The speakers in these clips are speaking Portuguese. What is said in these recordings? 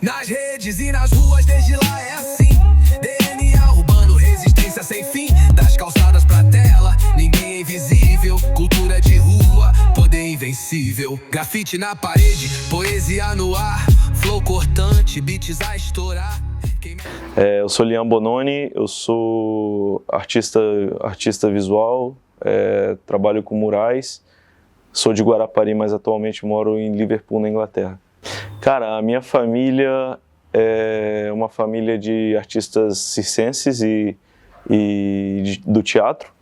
Nas redes e nas ruas desde lá é assim. DNA urbano, resistência sem fim. Das calçadas pra tela, ninguém é invisível. Cultura de rua, poder invencível. Grafite na parede, poesia no ar. Flow cortante, beats a estourar. Eu sou Liam Bononi, eu sou artista visual, trabalho com murais. Sou de Guarapari, mas atualmente moro em Liverpool, na Inglaterra. Cara, a minha família é uma família de artistas circenses e do teatro.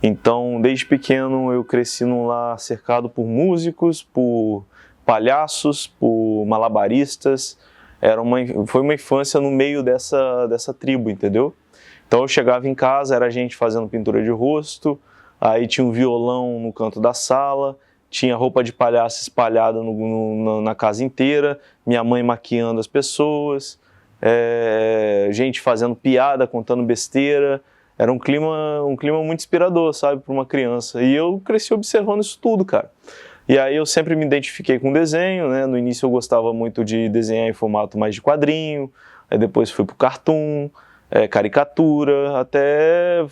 Então, desde pequeno, eu cresci num lar cercado por músicos, por palhaços, por malabaristas. Foi uma infância no meio dessa tribo, entendeu? Então, eu chegava em casa, era gente fazendo pintura de rosto, aí tinha um violão no canto da sala, tinha roupa de palhaço espalhada na casa inteira, minha mãe maquiando as pessoas, gente fazendo piada, contando besteira. Era um clima muito inspirador, sabe, para uma criança. E eu cresci observando isso tudo, cara. E aí eu sempre me identifiquei com desenho, né? No início eu gostava muito de desenhar em formato mais de quadrinho, aí depois fui pro cartoon, caricatura, até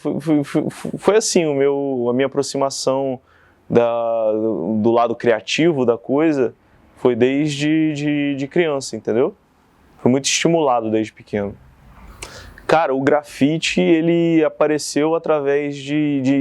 foi assim a minha aproximação do lado criativo da coisa foi desde de criança, entendeu? Fui muito estimulado desde pequeno. Cara, o grafite, ele apareceu através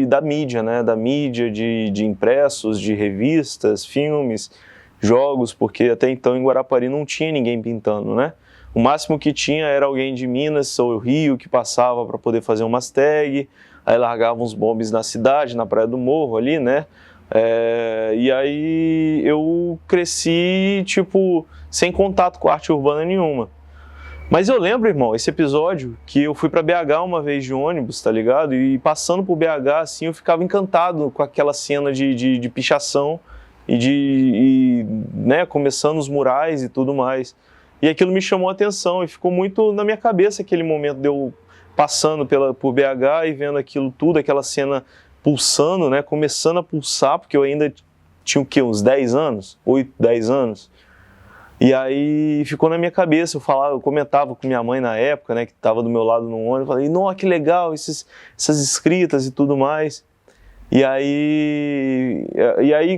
da mídia, né? Da mídia, de impressos, de revistas, filmes, jogos, porque até então em Guarapari não tinha ninguém pintando, né? O máximo que tinha era alguém de Minas ou Rio que passava para poder fazer umas tags, aí largava uns bombes na cidade, na Praia do Morro ali, né? E aí eu cresci, tipo, sem contato com arte urbana nenhuma. Mas eu lembro, irmão, esse episódio que eu fui pra BH uma vez de ônibus, tá ligado? E passando por BH, assim, eu ficava encantado com aquela cena de pichação né, começando os murais e tudo mais. E aquilo me chamou a atenção e ficou muito na minha cabeça aquele momento de eu passando por BH e vendo aquilo tudo, aquela cena pulsando, né, começando a pulsar, porque eu ainda tinha o quê, uns 10 anos? 8, 10 anos? E aí ficou na minha cabeça, eu comentava com minha mãe na época, né, que estava do meu lado no ônibus, falei, nossa, que legal, essas escritas e tudo mais. E aí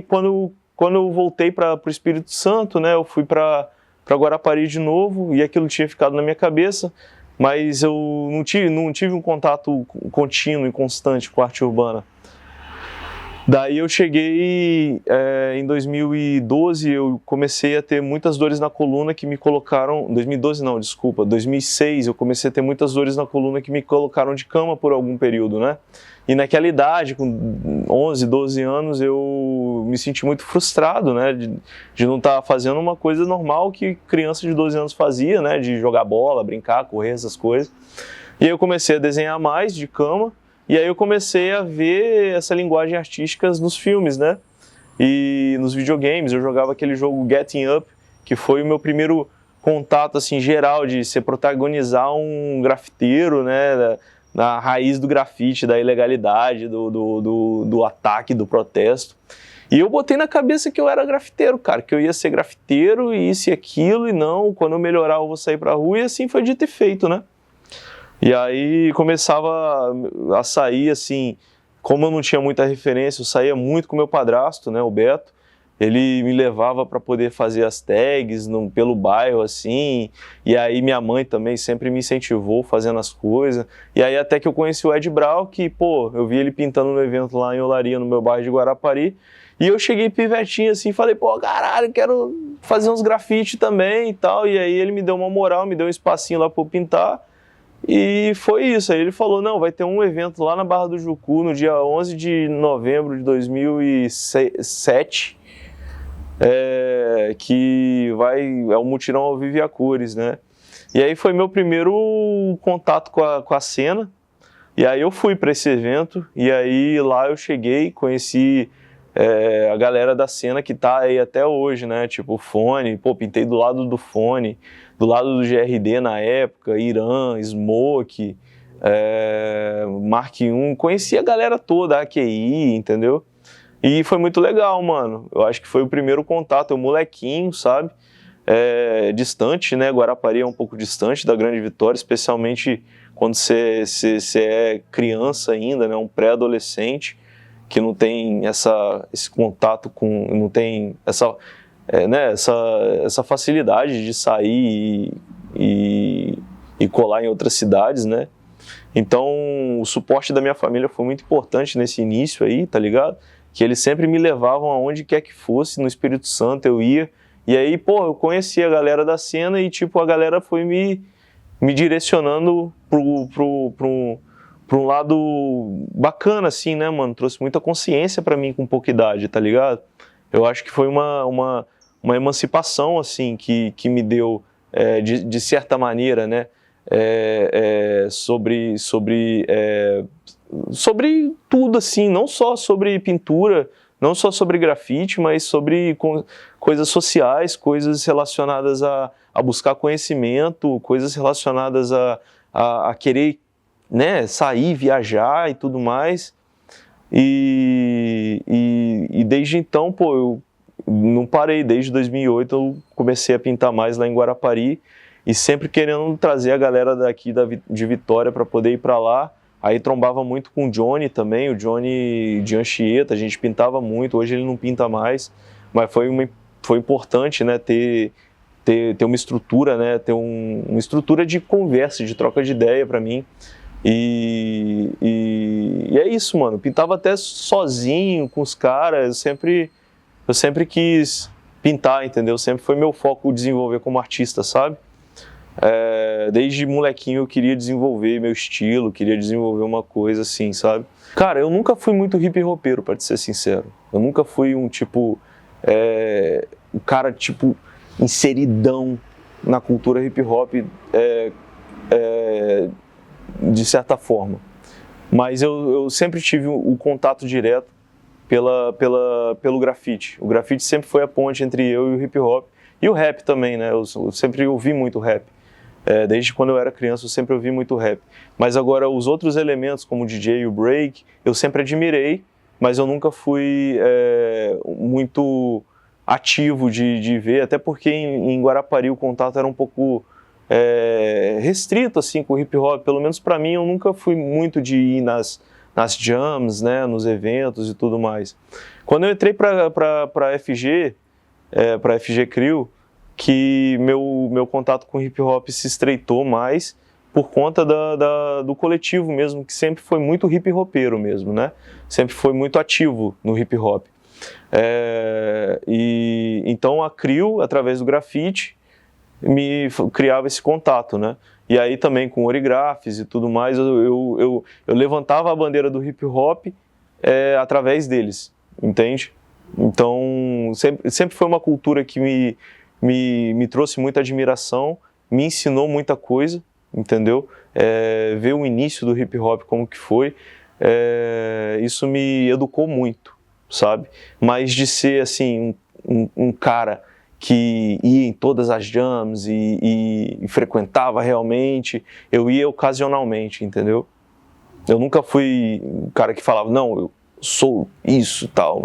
quando eu voltei para o Espírito Santo, né, eu fui para Guarapari de novo, e aquilo tinha ficado na minha cabeça, mas eu não tive um contato contínuo e constante com a arte urbana. Daí eu cheguei, em 2012, eu comecei a ter muitas dores na coluna que me colocaram... 2012 não, desculpa, 2006 eu comecei a ter muitas dores na coluna que me colocaram de cama por algum período, né? E naquela idade, com 11, 12 anos, eu me senti muito frustrado, né? De não estar fazendo uma coisa normal que criança de 12 anos fazia, né? De jogar bola, brincar, correr, essas coisas. E aí eu comecei a desenhar mais de cama. E aí eu comecei a ver essa linguagem artística nos filmes, né? E nos videogames, eu jogava aquele jogo Getting Up, que foi o meu primeiro contato, assim, geral, de ser protagonizar um grafiteiro, né? Na raiz do grafite, da ilegalidade, do ataque, do protesto. E eu botei na cabeça que eu era grafiteiro, cara, que eu ia ser grafiteiro e isso e aquilo, e não, quando eu melhorar eu vou sair pra rua, e assim foi dito e feito, né? E aí começava a sair, assim, como eu não tinha muita referência, eu saía muito com meu padrasto, né, o Beto. Ele me levava para poder fazer as tags pelo bairro, assim, e aí minha mãe também sempre me incentivou fazendo as coisas. E aí até que eu conheci o Ed Brau, que, pô, eu vi ele pintando no evento lá em Olaria, no meu bairro de Guarapari, e eu cheguei pivetinho assim, falei, pô, caralho, quero fazer uns grafite também e tal. E aí ele me deu uma moral, me deu um espacinho lá para eu pintar. E foi isso, aí ele falou, não, vai ter um evento lá na Barra do Jucu no dia 11 de novembro de 2007, que é o Mutirão ao Vivo e a Cores, né? E aí foi meu primeiro contato com a cena, e aí eu fui para esse evento, e aí lá eu cheguei, conheci a galera da cena que tá aí até hoje, né? Tipo o Fone, pô, pintei do lado do Fone, do lado do GRD na época, Irã, Smoke, Mark I, conheci a galera toda, a AQI, entendeu? E foi muito legal, mano. Eu acho que foi o primeiro contato, eu molequinho, sabe? distante, né? Guarapari é um pouco distante da Grande Vitória, especialmente quando você é criança ainda, né? Um pré-adolescente que não tem esse contato com, não tem essa facilidade de sair e colar em outras cidades, né? Então, o suporte da minha família foi muito importante nesse início aí, tá ligado? Que eles sempre me levavam aonde quer que fosse, no Espírito Santo eu ia. E aí, pô, eu conheci a galera da cena e, tipo, a galera foi me direcionando pra um lado bacana, assim, né, mano? Trouxe muita consciência pra mim com pouca idade, tá ligado? Eu acho que foi uma emancipação, assim, que me deu, de certa maneira, né? Sobre tudo, assim, não só sobre pintura, não só sobre grafite, mas sobre coisas sociais, coisas relacionadas a buscar conhecimento, coisas relacionadas a querer, né, sair, viajar e tudo mais. E desde então, pô, eu não parei. Desde 2008 eu comecei a pintar mais lá em Guarapari e sempre querendo trazer a galera daqui de Vitória para poder ir para lá. Aí trombava muito com o Johnny também, o Johnny de Anchieta, a gente pintava muito. Hoje ele não pinta mais, mas foi importante, né, ter uma estrutura, né, ter uma estrutura de conversa, de troca de ideia para mim. E é isso, mano. Pintava até sozinho com os caras. Eu sempre quis pintar, entendeu? Sempre foi meu foco desenvolver como artista, sabe? Desde molequinho eu queria desenvolver meu estilo, queria desenvolver uma coisa assim, sabe? Cara, eu nunca fui muito hip hopeiro, pra te ser sincero. Eu nunca fui um cara tipo inseridão na cultura hip hop, de certa forma. Mas eu sempre tive o contato direto pelo grafite. O grafite sempre foi a ponte entre eu e o hip hop. E o rap também, né? Eu sempre ouvi muito rap. Desde quando eu era criança eu sempre ouvi muito rap. Mas agora os outros elementos, como o DJ e o break, eu sempre admirei, mas eu nunca fui muito ativo de ver, até porque em Guarapari o contato era um pouco restrito assim com o hip hop. Pelo menos para mim, eu nunca fui muito de ir nas jams, né, nos eventos e tudo mais. Quando eu entrei para FG, para FG Crew, que meu contato com hip hop se estreitou mais por conta do coletivo mesmo, que sempre foi muito hip hopeiro mesmo, né? Sempre foi muito ativo no hip hop. E então a Crew, através do grafite, me criava esse contato, né? E aí também com origrafes e tudo mais, eu levantava a bandeira do hip hop através deles, entende? Então sempre foi uma cultura que me trouxe muita admiração, me ensinou muita coisa, entendeu? Ver o início do hip hop como que foi, isso me educou muito, sabe? Mas de ser assim um cara que ia em todas as jams e frequentava realmente, eu ia ocasionalmente, entendeu? Eu nunca fui um cara que falava, não, eu sou isso e tal,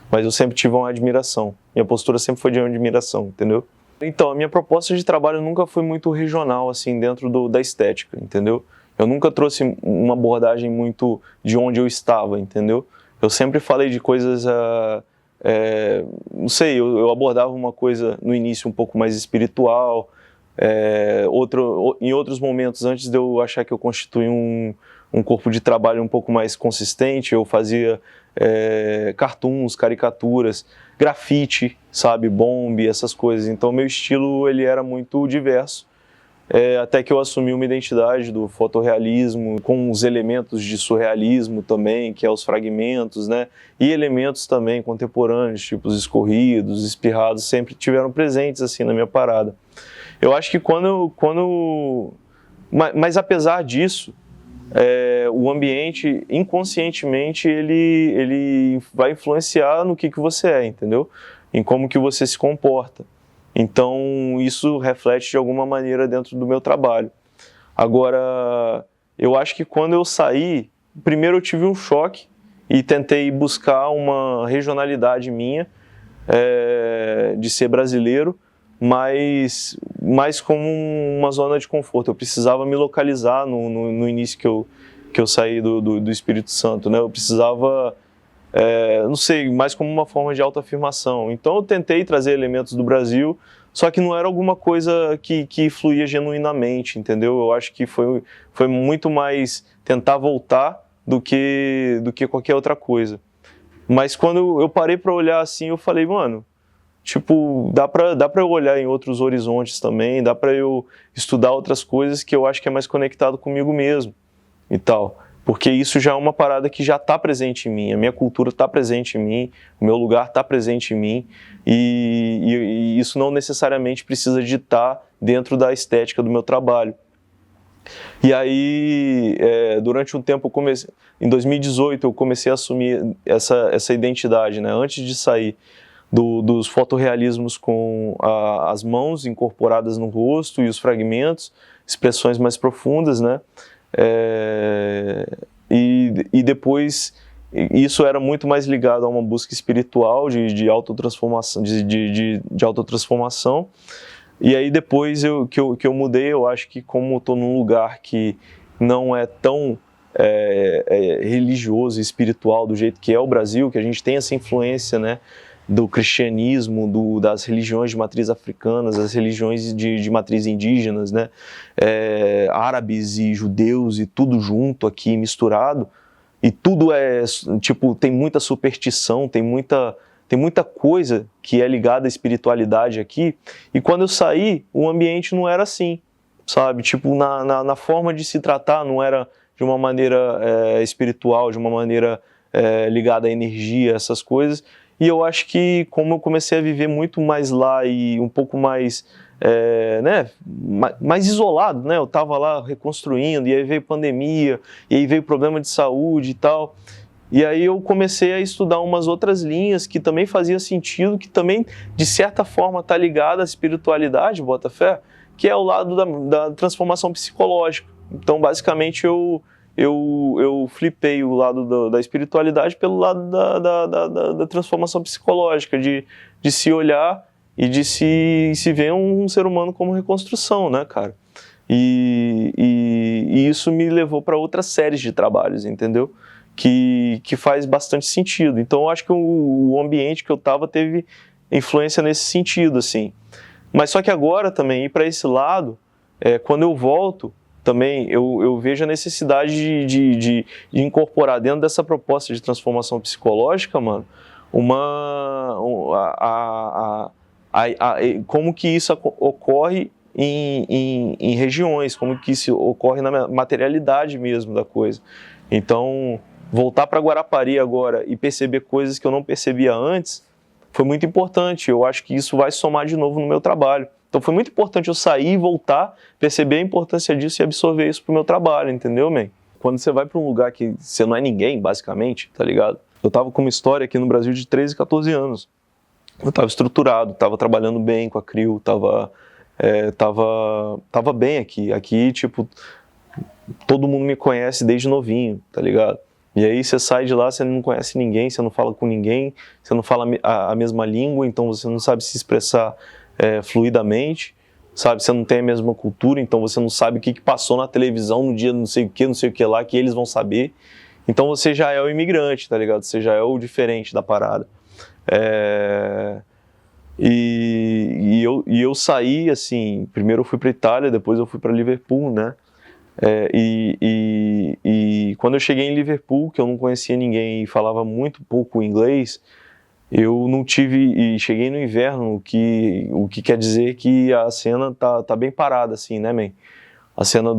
mas eu sempre tive uma admiração. Minha postura sempre foi de uma admiração, entendeu? Então, a minha proposta de trabalho nunca foi muito regional, assim, dentro da estética, entendeu? Eu nunca trouxe uma abordagem muito de onde eu estava, entendeu? Eu sempre falei de coisas, não sei, eu abordava uma coisa no início um pouco mais espiritual, em outros momentos, antes de eu achar que eu constituí um corpo de trabalho um pouco mais consistente, eu fazia cartoons, caricaturas, grafite, sabe, bomb, essas coisas. Então meu estilo ele era muito diverso, até que eu assumi uma identidade do fotorrealismo com os elementos de surrealismo também, que é os fragmentos, né, e elementos também contemporâneos, tipo os escorridos, espirrados, sempre tiveram presentes assim na minha parada. Eu acho que mas apesar disso, o ambiente, inconscientemente, ele vai influenciar no que você é, entendeu? Em como que você se comporta. Então, isso reflete de alguma maneira dentro do meu trabalho. Agora, eu acho que quando eu saí, primeiro eu tive um choque e tentei buscar uma regionalidade minha, de ser brasileiro, mas mais como uma zona de conforto. Eu precisava me localizar no início que eu saí do Espírito Santo, né? Eu precisava, não sei, mais como uma forma de autoafirmação. Então eu tentei trazer elementos do Brasil, só que não era alguma coisa que fluía genuinamente, entendeu? Eu acho que foi muito mais tentar voltar do que qualquer outra coisa. Mas quando eu parei para olhar assim, eu falei, mano, tipo, dá pra eu olhar em outros horizontes também, dá pra eu estudar outras coisas que eu acho que é mais conectado comigo mesmo e tal. Porque isso já é uma parada que já está presente em mim, a minha cultura está presente em mim, o meu lugar está presente em mim, e isso não necessariamente precisa de estar dentro da estética do meu trabalho. E aí, durante um tempo, em 2018, eu comecei a assumir essa identidade, né? Antes de sair dos fotorrealismos com as mãos incorporadas no rosto e os fragmentos, expressões mais profundas, né? E depois isso era muito mais ligado a uma busca espiritual de autotransformação, de autotransformação. E aí depois que eu mudei, eu acho que como estou num lugar que não é tão religioso e espiritual do jeito que é o Brasil, que a gente tem essa influência, né, do cristianismo, das religiões de matriz africanas, as religiões de matriz indígenas, né, árabes e judeus e tudo junto aqui, misturado, e tudo tipo, tem muita superstição, tem muita coisa que é ligada à espiritualidade aqui, e quando eu saí, o ambiente não era assim, sabe, tipo, na forma de se tratar não era de uma maneira espiritual, de uma maneira ligada à energia, essas coisas. E eu acho que como eu comecei a viver muito mais lá e um pouco mais, né, mais isolado, né? Eu estava lá reconstruindo, e aí veio pandemia, e aí veio problema de saúde e tal. E aí eu comecei a estudar umas outras linhas que também fazia sentido, que também, de certa forma, está ligada à espiritualidade, Botafé, que é o lado da transformação psicológica. Então, basicamente, eu flipei o lado da espiritualidade pelo lado da transformação psicológica, de se olhar e de se ver um ser humano como reconstrução, né, cara? E isso me levou para outras séries de trabalhos, entendeu? Que faz bastante sentido. Então, eu acho que o ambiente que eu estava teve influência nesse sentido, assim. Mas só que agora também, ir para esse lado, quando eu volto, também eu vejo a necessidade de incorporar dentro dessa proposta de transformação psicológica, mano, como que isso ocorre em regiões, como que isso ocorre na materialidade mesmo da coisa. Então, voltar para Guarapari agora e perceber coisas que eu não percebia antes foi muito importante. Eu acho que isso vai somar de novo no meu trabalho. Então foi muito importante eu sair e voltar, perceber a importância disso e absorver isso pro meu trabalho, entendeu, man? Quando você vai para um lugar que você não é ninguém, basicamente, tá ligado? Eu tava com uma história aqui no Brasil de 13, 14 anos. Eu tava estruturado, tava trabalhando bem com a CRIO, tava bem aqui. Aqui, tipo, todo mundo me conhece desde novinho, tá ligado? E aí você sai de lá, você não conhece ninguém, você não fala com ninguém, você não fala a mesma língua, então você não sabe se expressar fluidamente, sabe? Você não tem a mesma cultura, então você não sabe o que passou na televisão no dia não sei o que lá, que eles vão saber. Então você já é o imigrante, tá ligado? Você já é o diferente da parada. E eu saí, assim, primeiro eu fui para Itália, depois eu fui para Liverpool, né? E quando eu cheguei em Liverpool, que eu não conhecia ninguém e falava muito pouco inglês, eu não tive, e cheguei no inverno, o que quer dizer que a cena tá bem parada, assim, né, man? A cena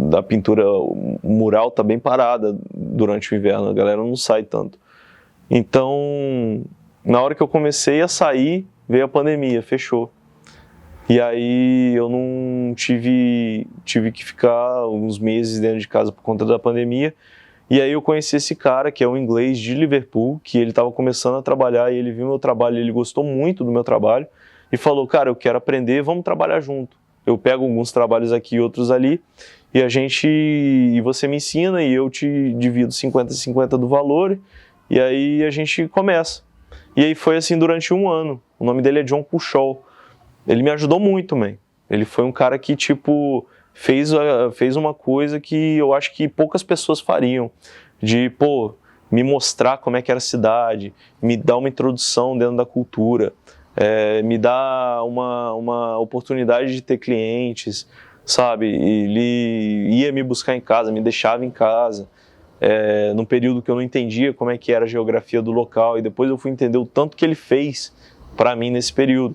da pintura mural tá bem parada durante o inverno, a galera não sai tanto. Então, na hora que eu comecei a sair, veio a pandemia, fechou. E aí eu não tive que ficar uns meses dentro de casa por conta da pandemia. E aí eu conheci esse cara, que é um inglês de Liverpool, que ele estava começando a trabalhar e ele viu meu trabalho, ele gostou muito do meu trabalho e falou, cara, eu quero aprender, vamos trabalhar junto. Eu pego alguns trabalhos aqui e outros ali e você me ensina e eu te divido 50-50 do valor e aí a gente começa. E aí foi assim durante um ano. O nome dele é John Puchol. Ele me ajudou muito, man. Ele foi um cara que, tipo, fez uma coisa que eu acho que poucas pessoas fariam. De, pô, me mostrar como é que era a cidade, me dar uma introdução dentro da cultura, me dar uma oportunidade de ter clientes, sabe? Ele ia me buscar em casa, me deixava em casa, num período que eu não entendia como é que era a geografia do local, e depois eu fui entender o tanto que ele fez para mim nesse período.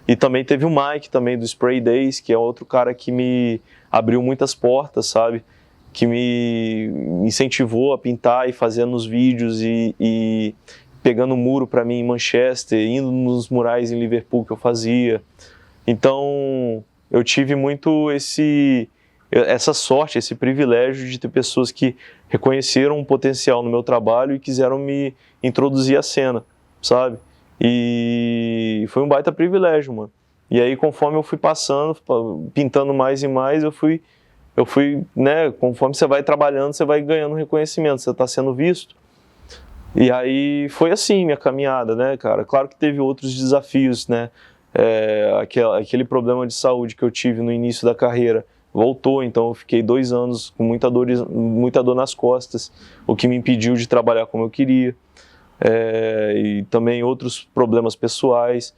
E também teve o Mike, também do Spray Days, que é outro cara que me abriu muitas portas, sabe? Que me incentivou a pintar e fazendo os vídeos e pegando muro para mim em Manchester, indo nos murais em Liverpool que eu fazia. Então eu tive muito essa sorte, esse privilégio de ter pessoas que reconheceram um potencial no meu trabalho e quiseram me introduzir à cena, sabe? E foi um baita privilégio, mano. E aí, conforme eu fui passando, pintando mais e mais, eu fui, né, conforme você vai trabalhando, você vai ganhando reconhecimento, você está sendo visto. E aí foi assim minha caminhada, né, cara? Claro que teve outros desafios, né? Aquele problema de saúde que eu tive no início da carreira voltou, então eu fiquei 2 anos com muita dor nas costas, o que me impediu de trabalhar como eu queria. E também outros problemas pessoais,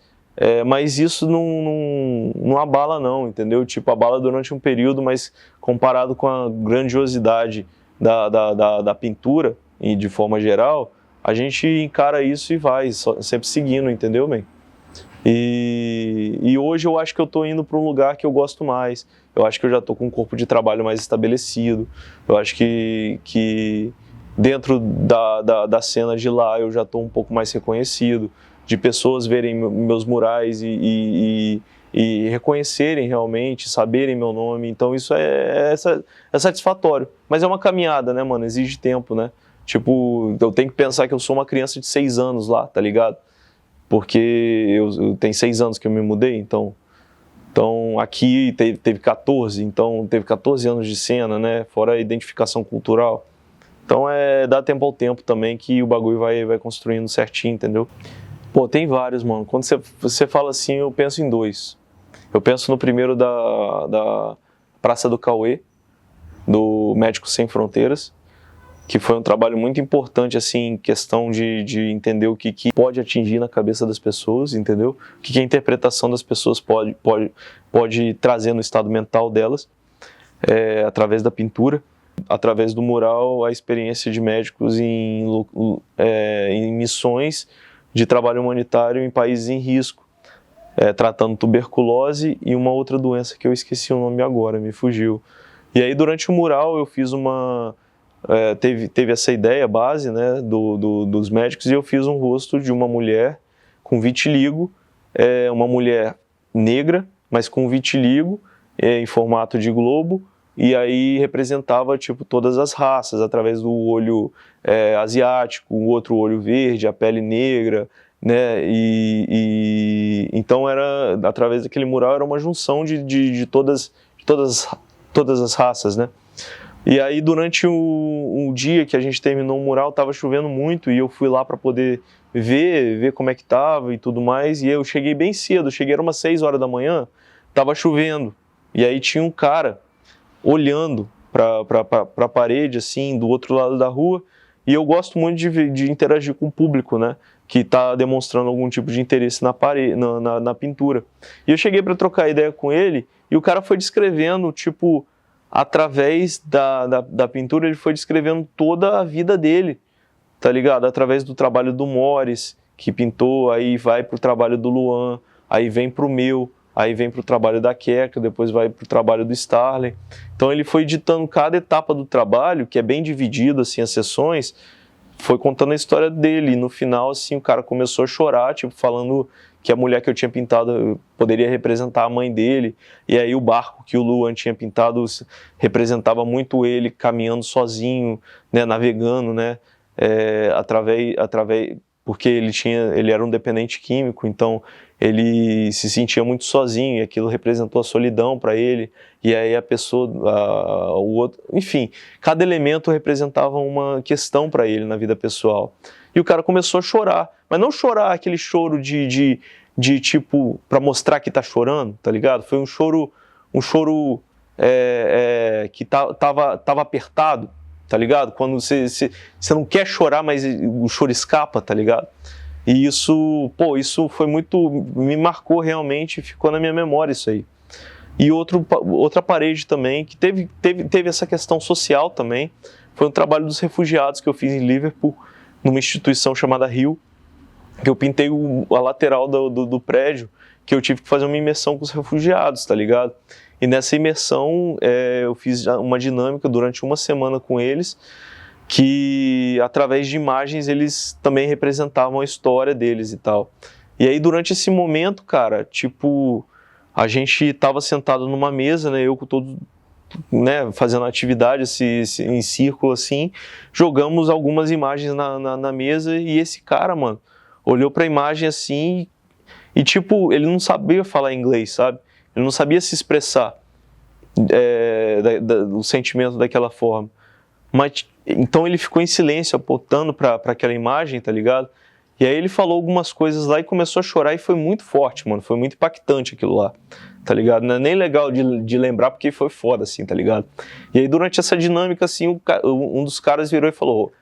mas isso não abala não, entendeu? Tipo, abala durante um período, mas comparado com a grandiosidade da pintura, e de forma geral, a gente encara isso e vai, sempre seguindo, entendeu, man? E hoje eu acho que eu tô indo para um lugar que eu gosto mais, eu acho que eu já tô com um corpo de trabalho mais estabelecido, eu acho que dentro da cena de lá eu já estou um pouco mais reconhecido, de pessoas verem meus murais e reconhecerem realmente, saberem meu nome, então isso é satisfatório. Mas é uma caminhada, né, mano, exige tempo, né? Tipo, eu tenho que pensar que eu sou uma criança de 6 anos lá, tá ligado? Porque eu tenho 6 anos que eu me mudei, então aqui teve 14, então teve 14 anos de cena, né, fora a identificação cultural. Então dá tempo ao tempo também que o bagulho vai construindo certinho, entendeu? Pô, tem vários, mano. Quando você fala assim, eu penso em 2. Eu penso no primeiro da Praça do Cauê, do Médicos Sem Fronteiras, que foi um trabalho muito importante, assim, em questão de entender o que pode atingir na cabeça das pessoas, entendeu? O que a interpretação das pessoas pode trazer no estado mental delas, através da pintura. Através do mural, a experiência de médicos em missões de trabalho humanitário em países em risco, tratando tuberculose e uma outra doença que eu esqueci o nome agora, me fugiu. E aí durante o mural eu fiz teve essa ideia base, né, dos médicos, e eu fiz um rosto de uma mulher com vitiligo, uma mulher negra, mas com vitiligo, em formato de globo, e aí representava tipo todas as raças, através do olho asiático, o outro olho verde, a pele negra, né? Então através daquele mural era uma junção de todas as raças, né? E aí durante o dia que a gente terminou o mural, estava chovendo muito e eu fui lá para poder ver como é que estava e tudo mais, e eu cheguei bem cedo, era umas 6 horas da manhã, estava chovendo, e aí tinha um cara olhando para a parede, assim, do outro lado da rua, e eu gosto muito de interagir com o público, né, que está demonstrando algum tipo de interesse na pintura. E eu cheguei para trocar ideia com ele, e o cara foi descrevendo, tipo, através da pintura, ele foi descrevendo toda a vida dele, tá ligado? Através do trabalho do Morris, que pintou, aí vai pro trabalho do Luan, aí vem pro meu, aí vem pro trabalho da Keka, depois vai pro trabalho do Starley. Então ele foi editando cada etapa do trabalho, que é bem dividido, assim, as sessões, foi contando a história dele, e no final, assim, o cara começou a chorar, tipo, falando que a mulher que eu tinha pintado poderia representar a mãe dele, e aí o barco que o Luan tinha pintado representava muito ele caminhando sozinho, né, navegando, né, porque ele era um dependente químico, então ele se sentia muito sozinho e aquilo representou a solidão para ele. E aí a pessoa, o outro, enfim, cada elemento representava uma questão para ele na vida pessoal. E o cara começou a chorar, mas não chorar aquele choro de tipo, para mostrar que tá chorando, tá ligado? Foi um choro que tava apertado, tá ligado? Quando você não quer chorar, mas o choro escapa, tá ligado? E isso foi muito, me marcou realmente, ficou na minha memória isso aí. E outra parede também, que teve essa questão social também, foi um trabalho dos refugiados que eu fiz em Liverpool, numa instituição chamada Rio, que eu pintei a lateral do prédio, que eu tive que fazer uma imersão com os refugiados, tá ligado? E nessa imersão eu fiz uma dinâmica durante uma semana com eles, que através de imagens eles também representavam a história deles e tal. E aí durante esse momento, cara, tipo, a gente tava sentado numa mesa, né, eu com todos, né, fazendo atividade em círculo assim, jogamos algumas imagens na mesa e esse cara, mano, olhou pra imagem assim e tipo, ele não sabia falar inglês, sabe? Ele não sabia se expressar o sentimento daquela forma. Mas, então ele ficou em silêncio, apontando para aquela imagem, tá ligado? E aí ele falou algumas coisas lá e começou a chorar e foi muito forte, mano. Foi muito impactante aquilo lá, tá ligado? Não é nem legal de lembrar porque foi foda, assim, tá ligado? E aí durante essa dinâmica, assim, um dos caras virou e falou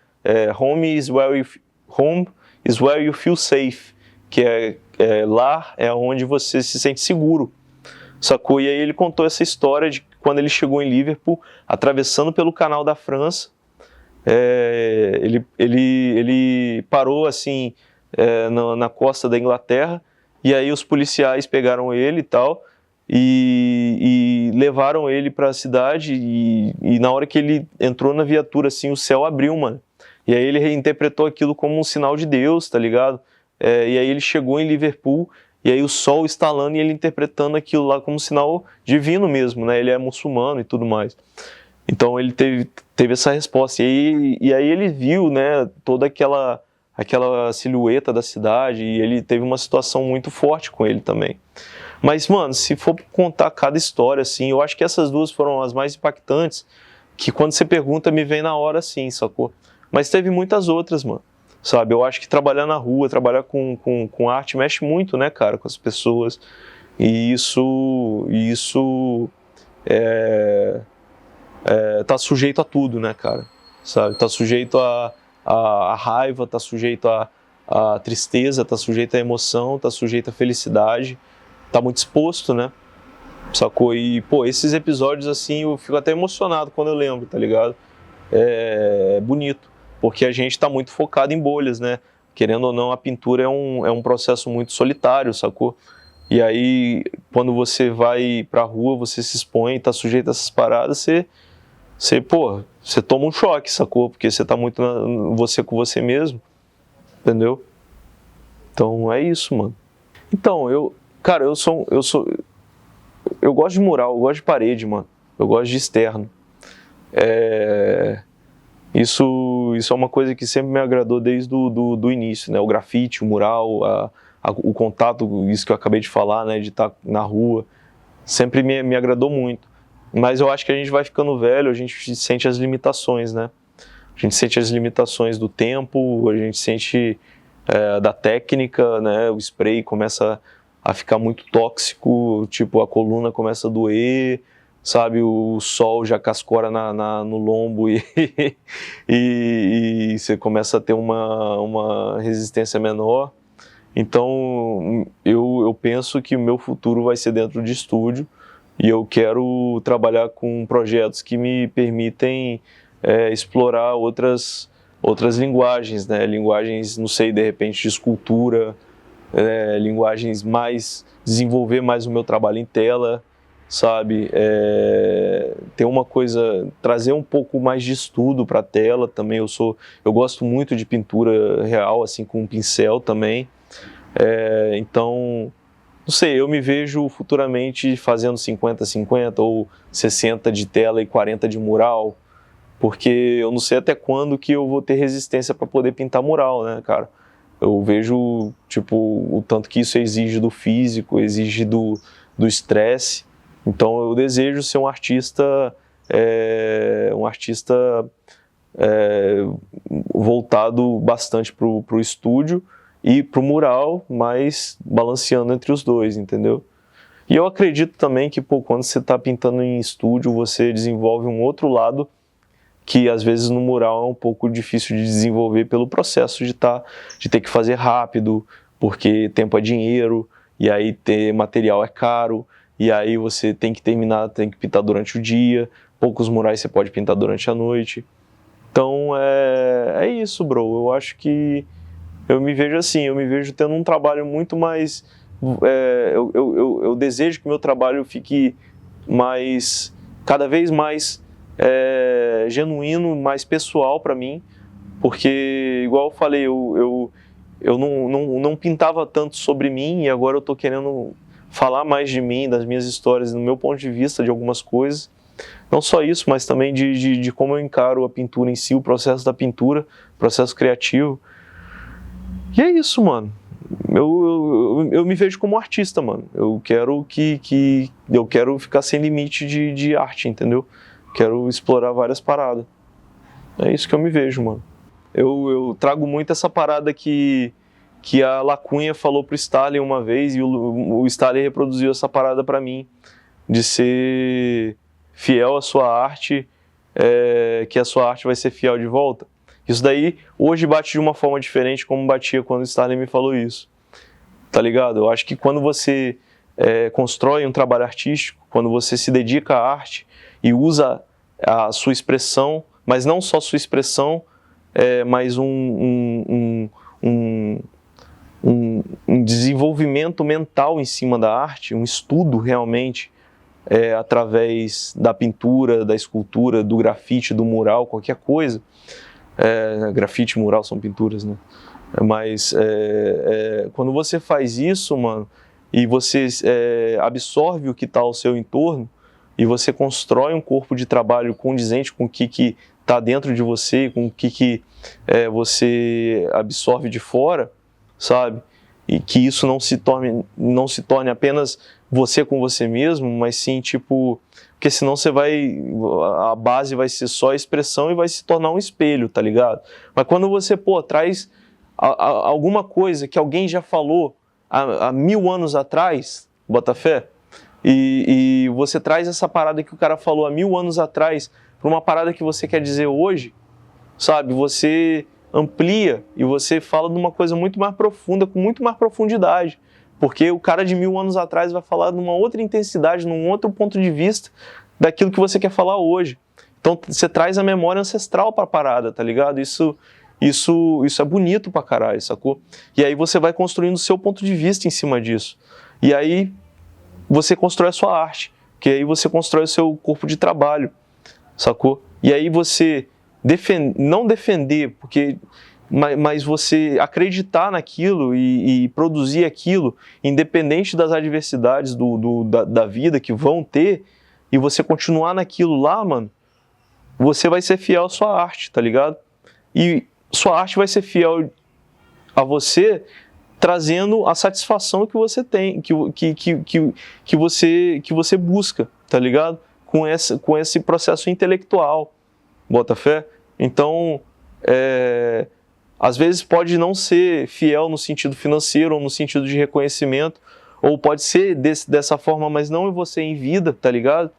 home is where you feel safe, que lar é onde você se sente seguro, sacou? E aí ele contou essa história de quando ele chegou em Liverpool, atravessando pelo canal da França, ele parou assim na costa da Inglaterra, e aí os policiais pegaram ele e tal, e levaram ele para a cidade, e na hora que ele entrou na viatura, assim, o céu abriu, mano. E aí ele reinterpretou aquilo como um sinal de Deus, tá ligado? E aí ele chegou em Liverpool, e aí o sol estalando e ele interpretando aquilo lá como um sinal divino mesmo, né? Ele é muçulmano e tudo mais. Então ele teve essa resposta. E aí ele viu, né, toda aquela silhueta da cidade, e ele teve uma situação muito forte com ele também. Mas, mano, se for contar cada história, assim, eu acho que essas duas foram as mais impactantes, que quando você pergunta me vem na hora, assim, sacou? Mas teve muitas outras, mano. Sabe, eu acho que trabalhar na rua, trabalhar com arte mexe muito, né, cara, com as pessoas. E isso tá sujeito a tudo, né, cara? Sabe, tá sujeito a raiva, tá sujeito a tristeza, tá sujeito a emoção, tá sujeito a felicidade, tá muito exposto, né? Sacou? E, pô, esses episódios, assim, eu fico até emocionado quando eu lembro, tá ligado? É bonito. Porque a gente está muito focado em bolhas, né? Querendo ou não, a pintura é um processo muito solitário, sacou? E aí, quando você vai pra rua, você se expõe, tá sujeito a essas paradas, você toma um choque, sacou? Porque você tá muito você com você mesmo, entendeu? Então, é isso, mano. Então, eu gosto de mural, eu gosto de parede, mano. Eu gosto de externo. Isso é uma coisa que sempre me agradou desde do início, né? O grafite, o mural, o contato, isso que eu acabei de falar, né? De estar na rua, sempre me agradou muito. Mas eu acho que a gente vai ficando velho, a gente sente as limitações, né? A gente sente as limitações do tempo, a gente sente da técnica, né? O spray começa a ficar muito tóxico, tipo, a coluna começa a doer, sabe, o sol já cascora no lombo e você começa a ter uma resistência menor. Então eu penso que o meu futuro vai ser dentro de estúdio e eu quero trabalhar com projetos que me permitem explorar outras linguagens, né? Linguagens, não sei, de repente de escultura, linguagens desenvolver mais o meu trabalho em tela, sabe, ter uma coisa, trazer um pouco mais de estudo para a tela também. Eu gosto muito de pintura real, assim, com um pincel também, então, não sei, eu me vejo futuramente fazendo 50-50 ou 60 de tela e 40 de mural, porque eu não sei até quando que eu vou ter resistência para poder pintar mural, né, cara? Eu vejo, tipo, o tanto que isso exige do físico, exige do estresse. Então eu desejo ser um artista voltado bastante pro estúdio e pro mural, mas balanceando entre os dois, entendeu? E eu acredito também que, pô, quando você está pintando em estúdio, você desenvolve um outro lado que às vezes no mural é um pouco difícil de desenvolver pelo processo de ter que fazer rápido, porque tempo é dinheiro, e aí ter material é caro, e aí você tem que terminar, tem que pintar durante o dia, poucos murais você pode pintar durante a noite. Então é isso, bro. Eu acho que eu me vejo assim, eu me vejo tendo um trabalho muito mais... eu desejo que meu trabalho fique cada vez mais genuíno, mais pessoal para mim, porque, igual eu falei, eu não pintava tanto sobre mim e agora eu tô querendo falar mais de mim, das minhas histórias, do meu ponto de vista de algumas coisas. Não só isso, mas também de como eu encaro a pintura em si, o processo da pintura, o processo criativo. E é isso, mano. Eu me vejo como artista, mano. Eu quero eu quero ficar sem limite de arte, entendeu? Quero explorar várias paradas. É isso que eu me vejo, mano. Eu trago muito essa parada que a Lacunha falou pro Stalin uma vez, e o Stalin reproduziu essa parada pra mim, de ser fiel à sua arte, que a sua arte vai ser fiel de volta. Isso daí hoje bate de uma forma diferente como batia quando o Stalin me falou isso, tá ligado? Eu acho que quando você constrói um trabalho artístico, quando você se dedica à arte e usa a sua expressão, mas não só sua expressão, mas um desenvolvimento mental em cima da arte, um estudo realmente, através da pintura, da escultura, do grafite, do mural, qualquer coisa. Grafite e mural são pinturas, né? Mas quando você faz isso, mano, e você absorve o que está ao seu entorno, e você constrói um corpo de trabalho condizente com o que está dentro de você, com o que você absorve de fora, sabe? E que isso não se torne apenas você com você mesmo, mas sim, tipo... Porque senão a base vai ser só a expressão e vai se tornar um espelho, tá ligado? Mas quando você, traz alguma coisa que alguém já falou há 1000 anos atrás, bota fé, e você traz essa parada que o cara falou há 1000 anos atrás para uma parada que você quer dizer hoje, sabe? Você amplia e você fala de uma coisa muito mais profunda, com muito mais profundidade. Porque o cara de 1000 anos atrás vai falar numa outra intensidade, num outro ponto de vista daquilo que você quer falar hoje. Então você traz a memória ancestral pra parada, tá ligado? Isso é bonito pra caralho, sacou? E aí você vai construindo o seu ponto de vista em cima disso. E aí você constrói a sua arte, que aí você constrói o seu corpo de trabalho, sacou? E aí você não defender, mas você acreditar naquilo e produzir aquilo, independente das adversidades da vida que vão ter, e você continuar naquilo lá, mano, você vai ser fiel à sua arte, tá ligado? E sua arte vai ser fiel a você, trazendo a satisfação que você tem, que você busca, tá ligado? Com esse processo intelectual, bota fé? Então, às vezes pode não ser fiel no sentido financeiro ou no sentido de reconhecimento, ou pode ser dessa forma, mas não em você em vida, tá ligado?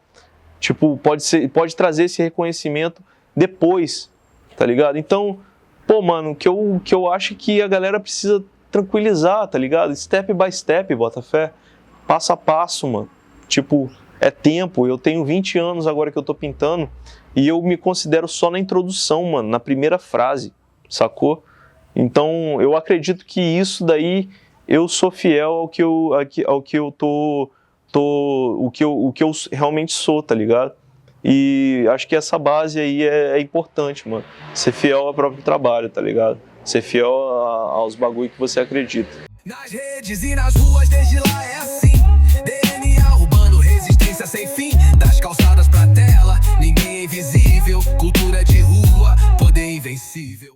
Tipo, pode trazer esse reconhecimento depois, tá ligado? Então, mano, o que eu acho que a galera precisa tranquilizar, tá ligado? Step by step, bota fé, passo a passo, mano. Tipo, é tempo, eu tenho 20 anos agora que eu tô pintando, e eu me considero só na introdução, mano, na primeira frase, sacou? Então, eu acredito que isso daí, eu sou fiel ao que eu realmente sou, tá ligado? E acho que essa base aí é importante, mano. Ser fiel ao próprio trabalho, tá ligado? Ser fiel aos bagulho que você acredita. Nas redes e nas ruas desde lá é assim. DNA urbano, resistência sem fim.